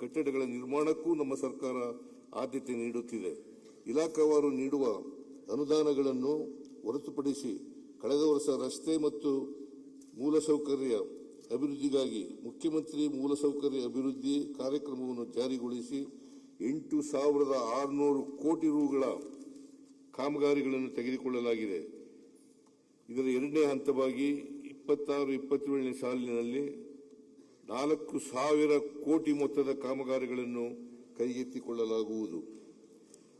ಕಟ್ಟಡಗಳ ನಿರ್ಮಾಣಕ್ಕೂ ನಮ್ಮ ಸರ್ಕಾರ ಆದ್ಯತೆ ನೀಡುತ್ತಿದೆ. ಇಲಾಖಾವಾರು ನೀಡುವ ಅನುದಾನಗಳನ್ನು ಹೊರತುಪಡಿಸಿ ಕಳೆದ ವರ್ಷ ರಸ್ತೆ ಮತ್ತು ಮೂಲಸೌಕರ್ಯ ಅಭಿವೃದ್ಧಿಗಾಗಿ ಮುಖ್ಯಮಂತ್ರಿ ಮೂಲಸೌಕರ್ಯ ಅಭಿವೃದ್ಧಿ ಕಾರ್ಯಕ್ರಮವನ್ನು ಜಾರಿಗೊಳಿಸಿ 8,600 ಕೋಟಿ ರುಗಳ ಕಾಮಗಾರಿಗಳನ್ನು ತೆಗೆದುಕೊಳ್ಳಲಾಗಿದೆ. ಇದರ ಎರಡನೇ ಹಂತವಾಗಿ 26-27ನೇ ಸಾಲಿನಲ್ಲಿ 4,000 ಕೋಟಿ ಮೊತ್ತದ ಕಾಮಗಾರಿಗಳನ್ನು ಕೈಗೆತ್ತಿಕೊಳ್ಳಲಾಗುವುದು.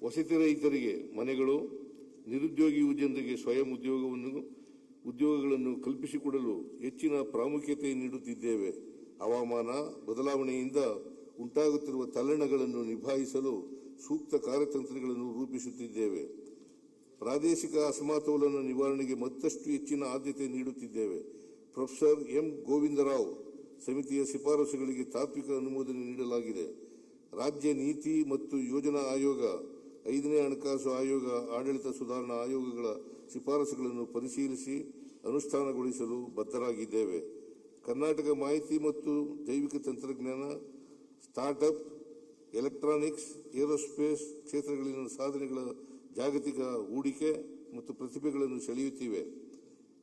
ವಸತಿ ರಹಿತರಿಗೆ ಮನೆಗಳು, ನಿರುದ್ಯೋಗಿ ಯುವಜನರಿಗೆ ಸ್ವಯಂ ಉದ್ಯೋಗಗಳನ್ನು ಕಲ್ಪಿಸಿಕೊಡಲು ಹೆಚ್ಚಿನ ಪ್ರಾಮುಖ್ಯತೆ ನೀಡುತ್ತಿದ್ದೇವೆ. ಹವಾಮಾನ ಬದಲಾವಣೆಯಿಂದ ಉಂಟಾಗುತ್ತಿರುವ ತಲ್ಲಣಗಳನ್ನು ನಿಭಾಯಿಸಲು ಸೂಕ್ತ ಕಾರ್ಯತಂತ್ರಗಳನ್ನು ರೂಪಿಸುತ್ತಿದ್ದೇವೆ. ಪ್ರಾದೇಶಿಕ ಅಸಮತೋಲನ ನಿವಾರಣೆಗೆ ಮತ್ತಷ್ಟು ಹೆಚ್ಚಿನ ಆದ್ಯತೆ ನೀಡುತ್ತಿದ್ದೇವೆ. ಪ್ರೊಫೆಸರ್ ಎಂ ಗೋವಿಂದರಾವ್ ಸಮಿತಿಯ ಶಿಫಾರಸುಗಳಿಗೆ ತಾತ್ವಿಕ ಅನುಮೋದನೆ ನೀಡಲಾಗಿದೆ. ರಾಜ್ಯ ನೀತಿ ಮತ್ತು ಯೋಜನಾ ಆಯೋಗ, 5ನೇ ಹಣಕಾಸು ಆಯೋಗ, ಆಡಳಿತ ಸುಧಾರಣಾ ಆಯೋಗಗಳ ಶಿಫಾರಸುಗಳನ್ನು ಪರಿಶೀಲಿಸಿ ಅನುಷ್ಠಾನಗೊಳಿಸಲು ಬದ್ಧರಾಗಿದ್ದೇವೆ. ಕರ್ನಾಟಕ ಮಾಹಿತಿ ಮತ್ತು ಜೈವಿಕ ತಂತ್ರಜ್ಞಾನ, ಸ್ಟಾರ್ಟ್ಅಪ್, ಎಲೆಕ್ಟ್ರಾನಿಕ್ಸ್, ಏರೋಸ್ಪೇಸ್ ಕ್ಷೇತ್ರಗಳಲ್ಲಿನ ಸಾಧನೆಗಳ ಜಾಗತಿಕ ಹೂಡಿಕೆ ಮತ್ತು ಪ್ರತಿಭೆಗಳನ್ನು ಸೆಳೆಯುತ್ತಿವೆ.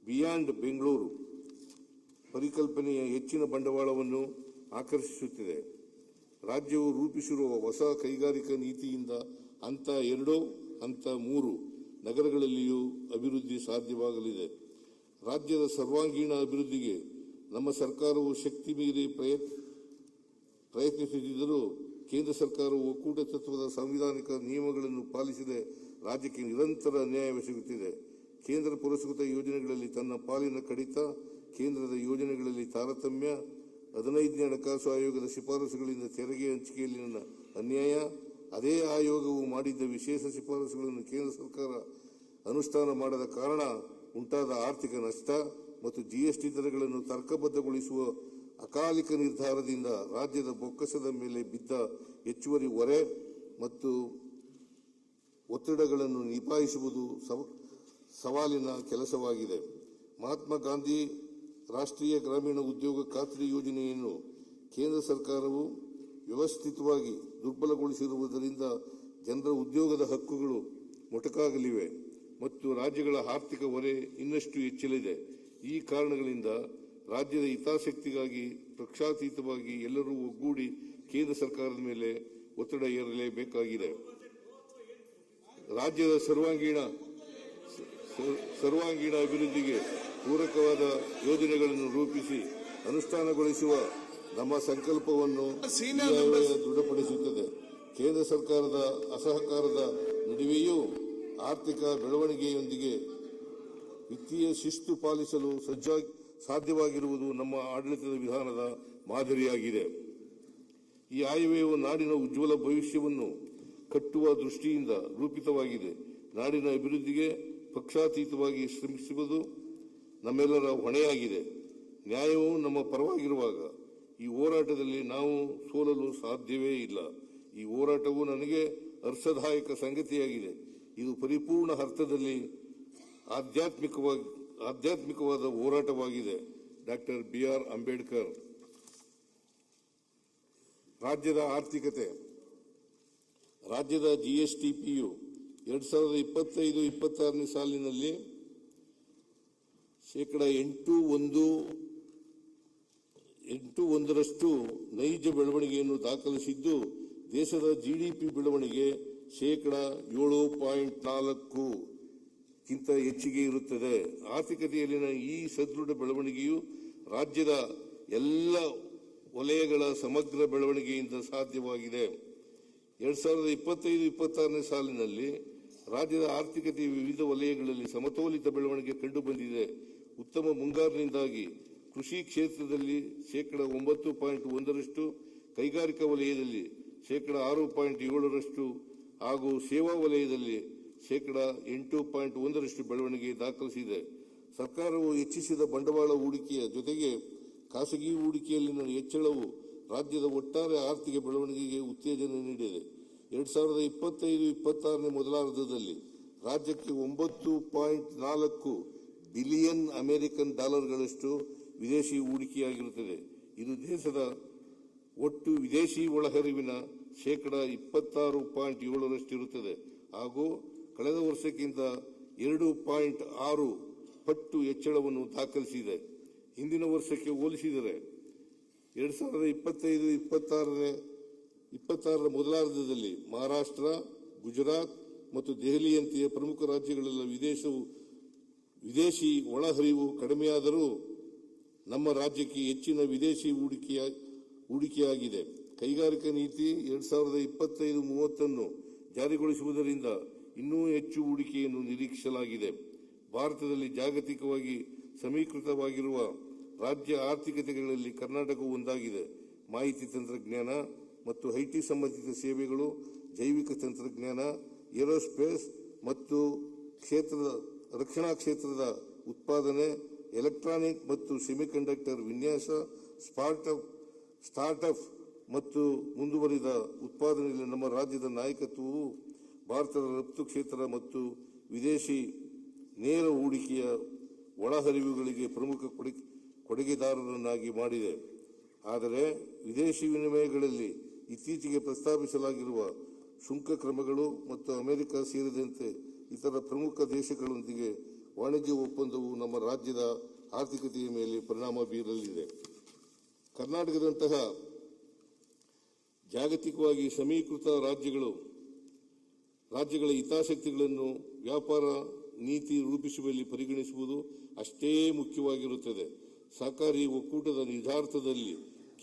ಬಿಯಾಂಡ್ ಬೆಂಗಳೂರು ಪರಿಕಲ್ಪನೆಯ ಹೆಚ್ಚಿನ ಬಂಡವಾಳವನ್ನು ಆಕರ್ಷಿಸುತ್ತಿದೆ. ರಾಜ್ಯವು ರೂಪಿಸಿರುವ ಹೊಸ ಕೈಗಾರಿಕಾ ನೀತಿಯಿಂದ ಹಂತ 2, ಹಂತ 3 ನಗರಗಳಲ್ಲಿಯೂ ಅಭಿವೃದ್ಧಿ ಸಾಧ್ಯವಾಗಲಿದೆ. ರಾಜ್ಯದ ಸರ್ವಾಂಗೀಣ ಅಭಿವೃದ್ಧಿಗೆ ನಮ್ಮ ಸರ್ಕಾರವು ಶಕ್ತಿ ಮೀರಿ ಪ್ರಯತ್ನಿಸುತ್ತಿದ್ದರೂ ಕೇಂದ್ರ ಸರ್ಕಾರವು ಒಕ್ಕೂಟ ತತ್ವದ ಸಾಂವಿಧಾನಿಕ ನಿಯಮಗಳನ್ನು ಪಾಲಿಸದೆ ರಾಜ್ಯಕ್ಕೆ ನಿರಂತರ ಅನ್ಯಾಯವೆಸಗುತ್ತಿದೆ. ಕೇಂದ್ರ ಪುರಸ್ಕೃತ ಯೋಜನೆಗಳಲ್ಲಿ ತನ್ನ ಪಾಲಿನ ಕಡಿತ, ಕೇಂದ್ರದ ಯೋಜನೆಗಳಲ್ಲಿ ತಾರತಮ್ಯ, 15ನೇ ಹಣಕಾಸು ಆಯೋಗದ ಶಿಫಾರಸುಗಳಿಂದ ತೆರಿಗೆ ಹಂಚಿಕೆಯಲ್ಲಿನ ಅನ್ಯಾಯ, ಅದೇ ಆಯೋಗವು ಮಾಡಿದ್ದ ವಿಶೇಷ ಶಿಫಾರಸುಗಳನ್ನು ಕೇಂದ್ರ ಸರ್ಕಾರ ಅನುಷ್ಠಾನ ಮಾಡದ ಕಾರಣ ಉಂಟಾದ ಆರ್ಥಿಕ ನಷ್ಟ ಮತ್ತು ಜಿಎಸ್ಟಿ ದರಗಳನ್ನು ತರ್ಕಬದ್ಧಗೊಳಿಸುವ ಅಕಾಲಿಕ ನಿರ್ಧಾರದಿಂದ ರಾಜ್ಯದ ಬೊಕ್ಕಸದ ಮೇಲೆ ಬಿದ್ದ ಹೆಚ್ಚುವರಿ ಹೊರೆ ಮತ್ತು ಒತ್ತಡಗಳನ್ನು ನಿಭಾಯಿಸುವುದು ಸವಾಲಿನ ಕೆಲಸವಾಗಿದೆ. ಮಹಾತ್ಮ ಗಾಂಧಿ ರಾಷ್ಟ್ರೀಯ ಗ್ರಾಮೀಣ ಉದ್ಯೋಗ ಖಾತ್ರಿ ಯೋಜನೆಯನ್ನು ಕೇಂದ್ರ ಸರ್ಕಾರವು ವ್ಯವಸ್ಥಿತವಾಗಿ ದುರ್ಬಲಗೊಳಿಸಿರುವುದರಿಂದ ಜನರ ಉದ್ಯೋಗದ ಹಕ್ಕುಗಳು ಮೊಟಕಾಗಲಿವೆ ಮತ್ತು ರಾಜ್ಯಗಳ ಆರ್ಥಿಕ ಹೊರೆ ಇನ್ನಷ್ಟು ಹೆಚ್ಚಲಿದೆ. ಈ ಕಾರಣಗಳಿಂದ ರಾಜ್ಯದ ಹಿತಾಸಕ್ತಿಗಾಗಿ ಪಕ್ಷಾತೀತವಾಗಿ ಎಲ್ಲರೂ ಒಗ್ಗೂಡಿ ಕೇಂದ್ರ ಸರ್ಕಾರದ ಮೇಲೆ ಒತ್ತಡ ಹೇರಲೇಬೇಕಾಗಿದೆ. ರಾಜ್ಯದ ಸರ್ವಾಂಗೀಣ ಅಭಿವೃದ್ಧಿಗೆ ಪೂರಕವಾದ ಯೋಜನೆಗಳನ್ನು ರೂಪಿಸಿ ಅನುಷ್ಠಾನಗೊಳಿಸುವ ನಮ್ಮ ಸಂಕಲ್ಪವನ್ನು ದೃಢಪಡಿಸುತ್ತದೆ. ಕೇಂದ್ರ ಸರ್ಕಾರದ ಅಸಹಕಾರದ ನಡುವೆಯೂ ಆರ್ಥಿಕ ಬೆಳವಣಿಗೆಯೊಂದಿಗೆ ವಿತ್ತೀಯ ಶಿಸ್ತು ಪಾಲಿಸಲು ಸಾಧ್ಯವಾಗಿರುವುದು ನಮ್ಮ ಆಡಳಿತದ ವಿಧಾನದ ಮಾದರಿಯಾಗಿದೆ. ಈ ಆಯವ್ಯಯವು ನಾಡಿನ ಉಜ್ವಲ ಭವಿಷ್ಯವನ್ನು ಕಟ್ಟುವ ದೃಷ್ಟಿಯಿಂದ ರೂಪಿತವಾಗಿದೆ. ನಾಡಿನ ಅಭಿವೃದ್ಧಿಗೆ ಪಕ್ಷಾತೀತವಾಗಿ ಶ್ರಮಿಸುವುದು ನಮ್ಮೆಲ್ಲರ ಹೊಣೆಯಾಗಿದೆ. ನ್ಯಾಯವು ನಮ್ಮ ಪರವಾಗಿರುವಾಗ ಈ ಹೋರಾಟದಲ್ಲಿ ನಾವು ಸೋಲಲು ಸಾಧ್ಯವೇ ಇಲ್ಲ. ಈ ಹೋರಾಟವು ನನಗೆ ಹರ್ಷದಾಯಕ ಸಂಗತಿಯಾಗಿದೆ. ಇದು ಪರಿಪೂರ್ಣ ಅರ್ಥದಲ್ಲಿ ಆಧ್ಯಾತ್ಮಿಕವಾದ ಹೋರಾಟವಾಗಿದೆ. Doctor BR Ambedkar. ರಾಜ್ಯದ ಆರ್ಥಿಕತೆ. ರಾಜ್ಯದ GSTPಯು 2025-26ನೇ ಸಾಲಿನಲ್ಲಿ 8.1% ನೈಜ ಬೆಳವಣಿಗೆಯನ್ನು ದಾಖಲಿಸಿದ್ದು, ದೇಶದ GDP ಬೆಳವಣಿಗೆ 7.4% ಗಿಂತ ಹೆಚ್ಚಿಗೆ ಇರುತ್ತದೆ. ಆರ್ಥಿಕತೆಯಲ್ಲಿನ ಈ ಸದೃಢ ಬೆಳವಣಿಗೆಯು ರಾಜ್ಯದ ಎಲ್ಲ ವಲಯಗಳ ಸಮಗ್ರ ಬೆಳವಣಿಗೆಯಿಂದ ಸಾಧ್ಯವಾಗಿದೆ. 2025-26ನೇ ಸಾಲಿನಲ್ಲಿ ರಾಜ್ಯದ ಆರ್ಥಿಕತೆಯ ವಿವಿಧ ವಲಯಗಳಲ್ಲಿ ಸಮತೋಲಿತ ಬೆಳವಣಿಗೆ ಕಂಡುಬಂದಿದೆ. ಉತ್ತಮ ಮುಂಗಾರಿನಿಂದಾಗಿ ಕೃಷಿ ಕ್ಷೇತ್ರದಲ್ಲಿ 9.1%, ಕೈಗಾರಿಕಾ ವಲಯದಲ್ಲಿ 6.7% ಹಾಗೂ ಸೇವಾ ವಲಯದಲ್ಲಿ 8.1% ಬೆಳವಣಿಗೆ ದಾಖಲಿಸಿದೆ. ಸರ್ಕಾರವು ಹೆಚ್ಚಿಸಿದ ಬಂಡವಾಳ ಹೂಡಿಕೆಯ ಜೊತೆಗೆ ಖಾಸಗಿ ಹೂಡಿಕೆಯಲ್ಲಿನ ಹೆಚ್ಚಳವು ರಾಜ್ಯದ ಒಟ್ಟಾರೆ ಆರ್ಥಿಕ ಬೆಳವಣಿಗೆಗೆ ಉತ್ತೇಜನ ನೀಡಿದೆ. 2025-26ನೇ ಮೊದಲಾರ್ಧದಲ್ಲಿ ರಾಜ್ಯಕ್ಕೆ 9.4 ಬಿಲಿಯನ್ ಅಮೆರಿಕನ್ ಡಾಲರ್ಗಳಷ್ಟು ವಿದೇಶಿ ಹೂಡಿಕೆಯಾಗಿರುತ್ತದೆ. ಇದು ದೇಶದ ಒಟ್ಟು ವಿದೇಶಿ ಒಳಹರಿವಿನ ಶೇಕಡ 26.7ರಷ್ಟಿರುತ್ತದೆ ಹಾಗೂ ಕಳೆದ ವರ್ಷಕ್ಕಿಂತ 2.6 ಪಟ್ಟು ಹೆಚ್ಚಳವನ್ನು ದಾಖಲಿಸಿದೆ. ಹಿಂದಿನ ವರ್ಷಕ್ಕೆ ಹೋಲಿಸಿದರೆ 2025-26ರ ಮೊದಲಾರ್ಧದಲ್ಲಿ ಮಹಾರಾಷ್ಟ್ರ, ಗುಜರಾತ್ ಮತ್ತು ದೆಹಲಿಯಂತೆಯ ಪ್ರಮುಖ ರಾಜ್ಯಗಳೆಲ್ಲ ವಿದೇಶಿ ಒಳಹರಿವು ಕಡಿಮೆಯಾದರೂ ನಮ್ಮ ರಾಜ್ಯಕ್ಕೆ ಹೆಚ್ಚಿನ ವಿದೇಶಿ ಹೂಡಿಕೆಯಾಗಿದೆ. ಕೈಗಾರಿಕಾ ನೀತಿ 2025-30 ಜಾರಿಗೊಳಿಸುವುದರಿಂದ ಇನ್ನೂ ಹೆಚ್ಚು ಹೂಡಿಕೆಯನ್ನು ನಿರೀಕ್ಷಿಸಲಾಗಿದೆ. ಭಾರತದಲ್ಲಿ ಜಾಗತಿಕವಾಗಿ ಸಮೀಕೃತವಾಗಿರುವ ರಾಜ್ಯ ಆರ್ಥಿಕತೆಗಳಲ್ಲಿ ಕರ್ನಾಟಕವು ಒಂದಾಗಿದೆ. ಮಾಹಿತಿ ತಂತ್ರಜ್ಞಾನ ಮತ್ತು ಐಟಿ ಸಂಬಂಧಿತ ಸೇವೆಗಳು, ಜೈವಿಕ ತಂತ್ರಜ್ಞಾನ, ಏರೋಸ್ಪೇಸ್ ಮತ್ತು ರಕ್ಷಣಾ ಕ್ಷೇತ್ರದ ಉತ್ಪಾದನೆ, ಎಲೆಕ್ಟ್ರಾನಿಕ್ ಮತ್ತು ಸೆಮಿಕಂಡಕ್ಟರ್ ವಿನ್ಯಾಸ, ಸ್ಟಾರ್ಟ್ಅಪ್ ಮತ್ತು ಮುಂದುವರಿದ ಉತ್ಪಾದನೆಯಲ್ಲಿ ನಮ್ಮ ರಾಜ್ಯದ ನಾಯಕತ್ವವು ಭಾರತದ ರಫ್ತು ಕ್ಷೇತ್ರ ಮತ್ತು ವಿದೇಶಿ ನೇರ ಹೂಡಿಕೆಯ ಒಳಹರಿವುಗಳಿಗೆ ಪ್ರಮುಖ ಕೊಡುಗೆದಾರರನ್ನಾಗಿ ಮಾಡಿದೆ. ಆದರೆ ವಿದೇಶಿ ವಿನಿಮಯಗಳಲ್ಲಿ ಇತ್ತೀಚೆಗೆ ಪ್ರಸ್ತಾಪಿಸಲಾಗಿರುವ ಸುಂಕ ಕ್ರಮಗಳು ಮತ್ತು ಅಮೆರಿಕ ಸೇರಿದಂತೆ ಇತರ ಪ್ರಮುಖ ದೇಶಗಳೊಂದಿಗೆ ವಾಣಿಜ್ಯ ಒಪ್ಪಂದವು ನಮ್ಮ ರಾಜ್ಯದ ಆರ್ಥಿಕತೆಯ ಮೇಲೆ ಪರಿಣಾಮ ಬೀರಲಿದೆ. ಕರ್ನಾಟಕದಂತಹ ಜಾಗತಿಕವಾಗಿ ಸಮೀಕೃತ ರಾಜ್ಯಗಳ ಹಿತಾಸಕ್ತಿಗಳನ್ನು ವ್ಯಾಪಾರ ನೀತಿ ರೂಪಿಸುವಲ್ಲಿ ಪರಿಗಣಿಸುವುದು ಅಷ್ಟೇ ಮುಖ್ಯವಾಗಿರುತ್ತದೆ. ಸಹಕಾರಿ ಒಕ್ಕೂಟದ ನಿರ್ಧಾರದಲ್ಲಿ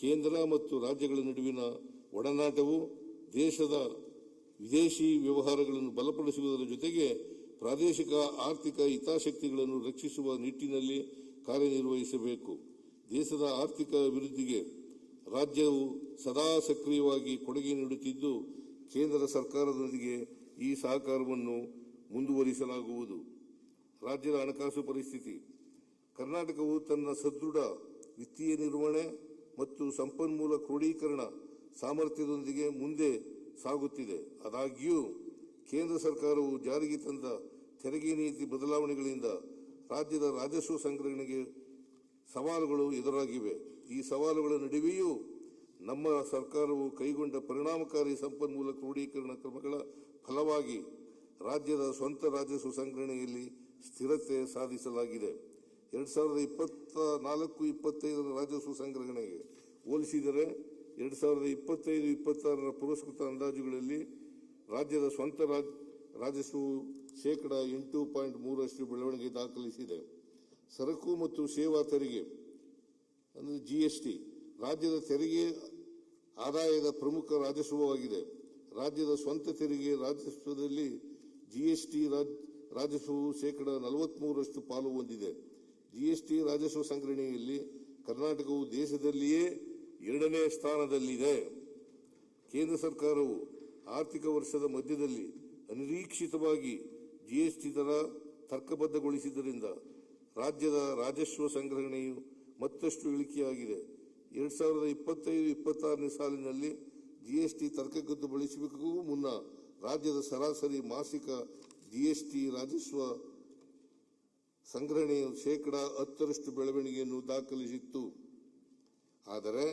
ಕೇಂದ್ರ ಮತ್ತು ರಾಜ್ಯಗಳ ನಡುವಿನ ಒಡನಾಟವು ದೇಶದ ವಿದೇಶಿ ವ್ಯವಹಾರಗಳನ್ನು ಬಲಪಡಿಸುವುದರ ಜೊತೆಗೆ ಪ್ರಾದೇಶಿಕ ಆರ್ಥಿಕ ಹಿತಾಸಕ್ತಿಗಳನ್ನು ರಕ್ಷಿಸುವ ನಿಟ್ಟಿನಲ್ಲಿ ಕಾರ್ಯನಿರ್ವಹಿಸಬೇಕು. ದೇಶದ ಆರ್ಥಿಕ ಅಭಿವೃದ್ಧಿಗೆ ರಾಜ್ಯವು ಸದಾ ಸಕ್ರಿಯವಾಗಿ ಕೊಡುಗೆ ನೀಡುತ್ತಿದ್ದು, ಕೇಂದ್ರ ಸರ್ಕಾರದೊಂದಿಗೆ ಈ ಸಹಕಾರವನ್ನು ಮುಂದುವರಿಸಲಾಗುವುದು. ರಾಜ್ಯದ ಹಣಕಾಸು ಪರಿಸ್ಥಿತಿ. ಕರ್ನಾಟಕವು ತನ್ನ ಸದೃಢ ವಿತ್ತೀಯ ನಿರ್ವಹಣೆ ಮತ್ತು ಸಂಪನ್ಮೂಲ ಕ್ರೋಢೀಕರಣ ಸಾಮರ್ಥ್ಯದೊಂದಿಗೆ ಮುಂದೆ ಸಾಗುತ್ತಿದೆ. ಆದಾಗ್ಯೂ ಕೇಂದ್ರ ಸರ್ಕಾರವು ಜಾರಿಗೆ ತಂದ ತೆರಿಗೆ ನೀತಿ ಬದಲಾವಣೆಗಳಿಂದ ರಾಜ್ಯದ ರಾಜಸ್ವ ಸಂಗ್ರಹಣೆಗೆ ಸವಾಲುಗಳು ಎದುರಾಗಿವೆ. ಈ ಸವಾಲುಗಳ ನಡುವೆಯೂ ನಮ್ಮ ಸರ್ಕಾರವು ಕೈಗೊಂಡ ಪರಿಣಾಮಕಾರಿ ಸಂಪನ್ಮೂಲ ಕ್ರೋಢೀಕರಣ ಕ್ರಮಗಳ ಫಲವಾಗಿ ರಾಜ್ಯದ ಸ್ವಂತ ರಾಜಸ್ವ ಸಂಗ್ರಹಣೆಯಲ್ಲಿ ಸ್ಥಿರತೆ ಸಾಧಿಸಲಾಗಿದೆ. 2024-25 ರಾಜಸ್ವ ಸಂಗ್ರಹಣೆಗೆ ಹೋಲಿಸಿದರೆ 2025-26 ಪುರಸ್ಕೃತ ಅಂದಾಜುಗಳಲ್ಲಿ ರಾಜ್ಯದ ಸ್ವಂತ ರಾಜಸ್ವವು ಶೇಕಡ 8.3 ಬೆಳವಣಿಗೆ ದಾಖಲಿಸಿದೆ. ಸರಕು ಮತ್ತು ಸೇವಾ ತೆರಿಗೆ ಅಂದರೆ ಜಿಎಸ್ಟಿ ರಾಜ್ಯದ ತೆರಿಗೆ ಆದಾಯದ ಪ್ರಮುಖ ರಾಜಸ್ವವಾಗಿದೆ. ರಾಜ್ಯದ ಸ್ವಂತ ತೆರಿಗೆ ರಾಜಸ್ವದಲ್ಲಿ ಜಿಎಸ್ಟಿ ರಾಜಸ್ವವು ಶೇಕಡ 43 ಪಾಲು ಹೊಂದಿದೆ. ಜಿಎಸ್ಟಿ ರಾಜಸ್ವ ಸಂಗ್ರಹಣೆಯಲ್ಲಿ ಕರ್ನಾಟಕವು ದೇಶದಲ್ಲಿಯೇ 2ನೇ ಸ್ಥಾನದಲ್ಲಿದೆ. ಕೇಂದ್ರ ಸರ್ಕಾರವು ಆರ್ಥಿಕ ವರ್ಷದ ಮಧ್ಯದಲ್ಲಿ ಅನಿರೀಕ್ಷಿತವಾಗಿ ಜಿಎಸ್ಟಿ ದರ ತರ್ಕಬದ್ಧಗೊಳಿಸಿದ್ದರಿಂದ ರಾಜ್ಯದ ರಾಜಸ್ವ ಸಂಗ್ರಹಣೆಯು ಮತ್ತಷ್ಟು ಇಳಿಕೆಯಾಗಿದೆ. 2025-26 ಸಾಲಿನಲ್ಲಿ ಜಿಎಸ್ಟಿ ತರ್ಕಬದ್ಧಗೊಳಿಸುವಿಕೆಗೂ ಮುನ್ನ ರಾಜ್ಯದ ಸರಾಸರಿ ಮಾಸಿಕ ಜಿಎಸ್ಟಿ ರಾಜಸ್ವ ಸಂಗ್ರಹಣೆಯು ಶೇಕಡ 10 ಬೆಳವಣಿಗೆಯನ್ನು ದಾಖಲಿಸಿತ್ತು. ಆದರೆ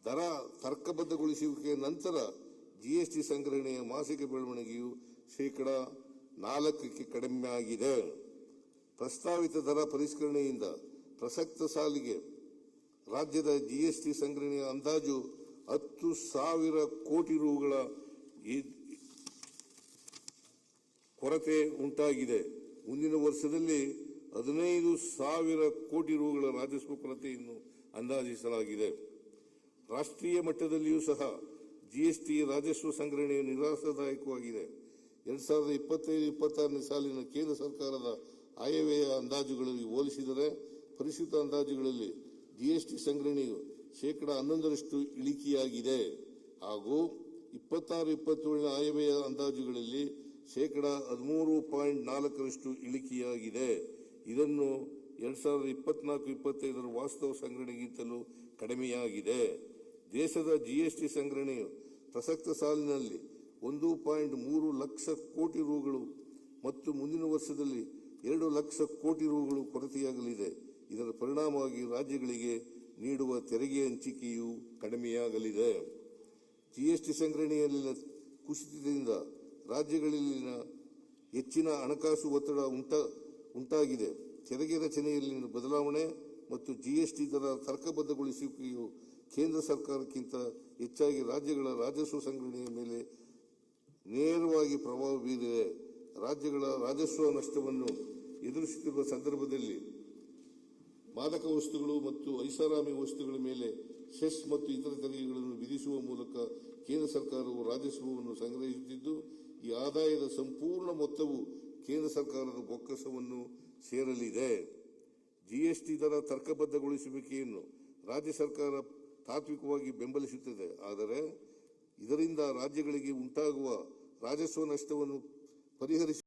ದರ ತರ್ಕಬದ್ಧಗೊಳಿಸುವಿಕೆಯ ನಂತರ ಜಿಎಸ್ಟಿ ಸಂಗ್ರಹಣೆಯ ಮಾಸಿಕ ಬೆಳವಣಿಗೆಯು ಶೇಕಡ 4 ಕಡಿಮೆಯಾಗಿದೆ. ಪ್ರಸ್ತಾವಿತ ದರ ಪರಿಷ್ಕರಣೆಯಿಂದ ಪ್ರಸಕ್ತ ಸಾಲಿಗೆ ರಾಜ್ಯದ ಜಿಎಸ್ಟಿ ಸಂಗ್ರಹಣೆಯ ಅಂದಾಜು 10,000 ಕೋಟಿ ರೂಗಳ ಕೊರತೆ ಉಂಟಾಗಿದೆ. ಮುಂದಿನ ವರ್ಷದಲ್ಲಿ 15,000 ಕೋಟಿ ರೂಗಳ ರಾಜಸ್ವ ಕೊರತೆಯನ್ನು ಅಂದಾಜಿಸಲಾಗಿದೆ. ರಾಷ್ಟ್ರೀಯ ಮಟ್ಟದಲ್ಲಿಯೂ ಸಹ ಜಿಎಸ್ಟಿ ರಾಜಸ್ವ ಸಂಗ್ರಹಣೆಯು ನಿರಾಶಾದಾಯಕವಾಗಿದೆ. 2025-26 ಸಾಲಿನ ಕೇಂದ್ರ ಸರ್ಕಾರದ ಆಯವ್ಯಯ ಅಂದಾಜುಗಳಲ್ಲಿ ಹೋಲಿಸಿದರೆ ಪರಿಷ್ಕೃತ ಅಂದಾಜುಗಳಲ್ಲಿ ಜಿಎಸ್ಟಿ ಸಂಗ್ರಹಣೆಯು ಶೇಕಡ 11 ಇಳಿಕೆಯಾಗಿದೆ ಹಾಗೂ 26-27 ಆಯವ್ಯಯ ಅಂದಾಜುಗಳಲ್ಲಿ ಶೇಕಡ 13.4 ಇಳಿಕೆಯಾಗಿದೆ. ಇದನ್ನು 2024-25 ವಾಸ್ತವ ಸಂಗ್ರಹಣೆಗಿಂತಲೂ ಕಡಿಮೆಯಾಗಿದೆ. ದೇಶದ ಜಿಎಸ್ಟಿ ಸಂಗ್ರಹಣೆಯು ಪ್ರಸಕ್ತ ಸಾಲಿನಲ್ಲಿ 1.3 ಲಕ್ಷ ಕೋಟಿ ರೂಗಳು ಮತ್ತು ಮುಂದಿನ ವರ್ಷದಲ್ಲಿ 2 ಲಕ್ಷ ಕೋಟಿ ರೂಗಳು ಕೊರತೆಯಾಗಲಿದೆ. ಇದರ ಪರಿಣಾಮವಾಗಿ ರಾಜ್ಯಗಳಿಗೆ ನೀಡುವ ತೆರಿಗೆ ಹಂಚಿಕೆಯು ಕಡಿಮೆಯಾಗಲಿದೆ. ಜಿಎಸ್ಟಿ ಸಂಗ್ರಹಣೆಯಲ್ಲಿನ ಕುಸಿತದಿಂದ ರಾಜ್ಯಗಳಲ್ಲಿನ ಹೆಚ್ಚಿನ ಹಣಕಾಸು ಒತ್ತಡ ಉಂಟಾಗಿದೆ. ತೆರಿಗೆ ರಚನೆಯಲ್ಲಿನ ಬದಲಾವಣೆ ಮತ್ತು ಜಿಎಸ್ಟಿ ದರ ತರ್ಕಬದ್ಧಗೊಳಿಸುವಿಕೆಯು ಕೇಂದ್ರ ಸರ್ಕಾರಕ್ಕಿಂತ ಹೆಚ್ಚಾಗಿ ರಾಜ್ಯಗಳ ರಾಜಸ್ವ ಸಂಗ್ರಹಣೆಯ ಮೇಲೆ ನೇರವಾಗಿ ಪ್ರಭಾವ ಬೀರಿದೆ. ರಾಜ್ಯಗಳ ರಾಜಸ್ವ ನಷ್ಟವನ್ನು ಎದುರಿಸುತ್ತಿರುವ ಸಂದರ್ಭದಲ್ಲಿ ಮಾದಕ ವಸ್ತುಗಳು ಮತ್ತು ಐಷಾರಾಮಿ ವಸ್ತುಗಳ ಮೇಲೆ ಸೆಸ್ ಮತ್ತು ಇತರ ತೆರಿಗೆಗಳನ್ನು ವಿಧಿಸುವ ಮೂಲಕ ಕೇಂದ್ರ ಸರ್ಕಾರವು ರಾಜಸ್ವವನ್ನು ಸಂಗ್ರಹಿಸುತ್ತಿದ್ದು, ಈ ಆದಾಯದ ಸಂಪೂರ್ಣ ಮೊತ್ತವು ಕೇಂದ್ರ ಸರ್ಕಾರದ ಬೊಕ್ಕಸವನ್ನು ಸೇರಲಿದೆ. ಜಿಎಸ್ಟಿ ದರ ತರ್ಕಬದ್ಧಗೊಳಿಸುವಿಕೆಯನ್ನು ರಾಜ್ಯ ಸರ್ಕಾರ ತಾತ್ವಿಕವಾಗಿ ಬೆಂಬಲಿಸುತ್ತದೆ. ಆದರೆ ಇದರಿಂದ ರಾಜ್ಯಗಳಿಗೆ ಉಂಟಾಗುವ ರಾಜಸ್ವ ನಷ್ಟವನ್ನು ಪರಿಹರಿಸಿ